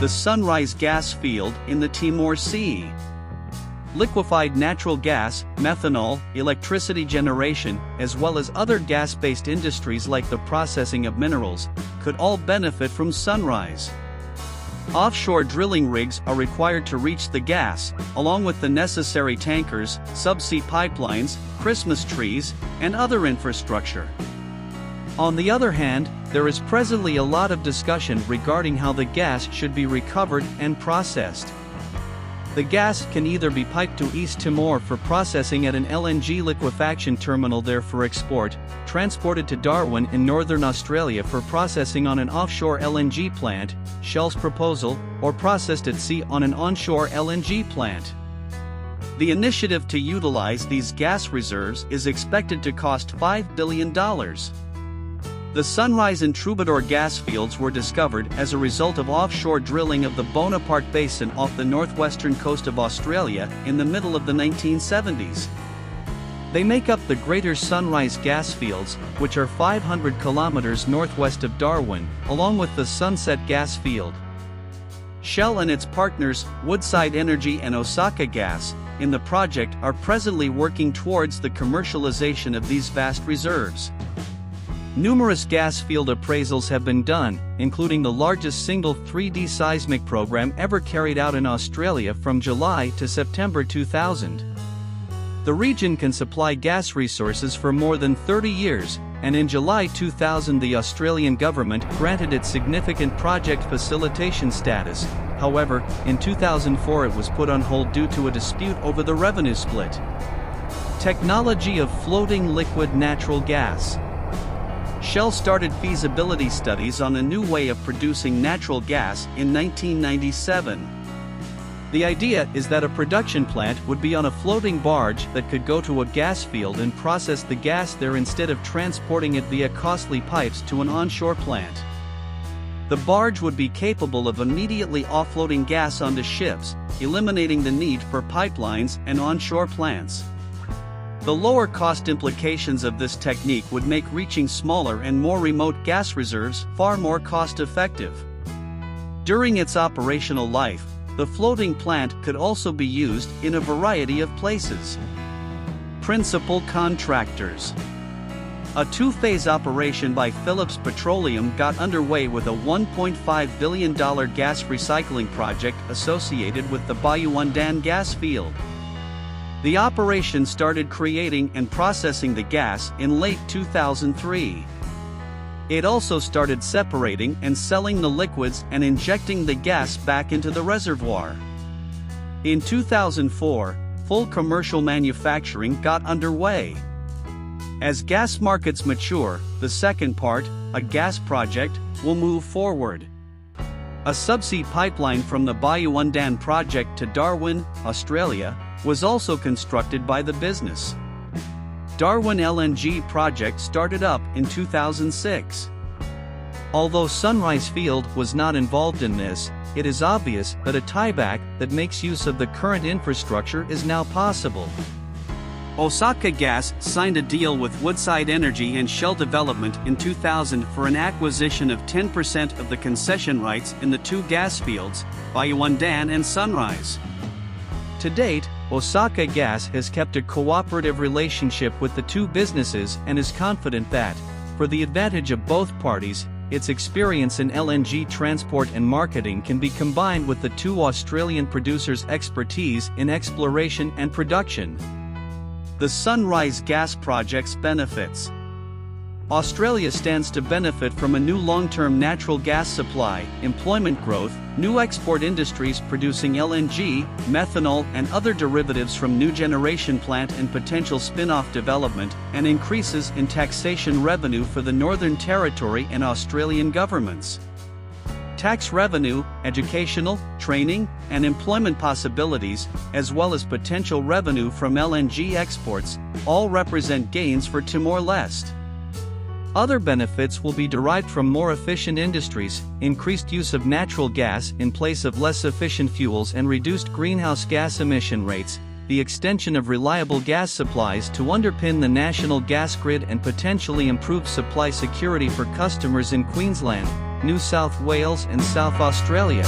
the Sunrise gas field in the Timor Sea. Liquefied natural gas, methanol, electricity generation, as well as other gas-based industries like the processing of minerals, could all benefit from Sunrise. Offshore drilling rigs are required to reach the gas, along with the necessary tankers, subsea pipelines, Christmas trees, and other infrastructure. On the other hand, there is presently a lot of discussion regarding how the gas should be recovered and processed. The gas can either be piped to East Timor for processing at an LNG liquefaction terminal there for export, transported to Darwin in northern Australia for processing on an offshore LNG plant, Shell's proposal, or processed at sea on an onshore LNG plant. The initiative to utilize these gas reserves is expected to cost $5 billion. The Sunrise and Troubadour gas fields were discovered as a result of offshore drilling of the Bonaparte Basin off the northwestern coast of Australia in the middle of the 1970s. They make up the Greater Sunrise gas fields, which are 500 kilometers northwest of Darwin, along with the Sunset gas field. Shell and its partners, Woodside Energy and Osaka Gas, in the project are presently working towards the commercialization of these vast reserves. Numerous gas field appraisals have been done, including the largest single 3D seismic program ever carried out in Australia from July to September 2000. The region can supply gas resources for more than 30 years, and in July 2000 the Australian government granted it significant project facilitation status. However, in 2004 it was put on hold due to a dispute over the revenue split. Technology of floating liquid natural gas. Shell started feasibility studies on a new way of producing natural gas in 1997. The idea is that a production plant would be on a floating barge that could go to a gas field and process the gas there instead of transporting it via costly pipes to an onshore plant. The barge would be capable of immediately offloading gas onto ships, eliminating the need for pipelines and onshore plants. The lower cost implications of this technique would make reaching smaller and more remote gas reserves far more cost-effective. During its operational life, the floating plant could also be used in a variety of places. Principal contractors. A two-phase operation by Phillips Petroleum got underway with a $1.5 billion gas recycling project associated with the Bayu-Undan gas field. The operation started creating and processing the gas in late 2003. It also started separating and selling the liquids and injecting the gas back into the reservoir. In 2004, full commercial manufacturing got underway. As gas markets mature, the second part, a gas project, will move forward. A subsea pipeline from the Bayu-Undan project to Darwin, Australia, was also constructed by the business. Darwin LNG project started up in 2006. Although Sunrise Field was not involved in this, it is obvious that a tieback that makes use of the current infrastructure is now possible. Osaka Gas signed a deal with Woodside Energy and Shell Development in 2000 for an acquisition of 10% of the concession rights in the two gas fields, Bayu-Undan and Sunrise. To date, Osaka Gas has kept a cooperative relationship with the two businesses and is confident that, for the advantage of both parties, its experience in LNG transport and marketing can be combined with the two Australian producers' expertise in exploration and production. The Sunrise Gas Project's benefits. Australia stands to benefit from a new long-term natural gas supply, employment growth, new export industries producing LNG, methanol and other derivatives from new generation plant and potential spin-off development, and increases in taxation revenue for the Northern Territory and Australian governments. Tax revenue, educational, training, and employment possibilities, as well as potential revenue from LNG exports, all represent gains for Timor-Leste. Other benefits will be derived from more efficient industries, increased use of natural gas in place of less efficient fuels and reduced greenhouse gas emission rates, the extension of reliable gas supplies to underpin the national gas grid and potentially improve supply security for customers in Queensland, New South Wales and South Australia.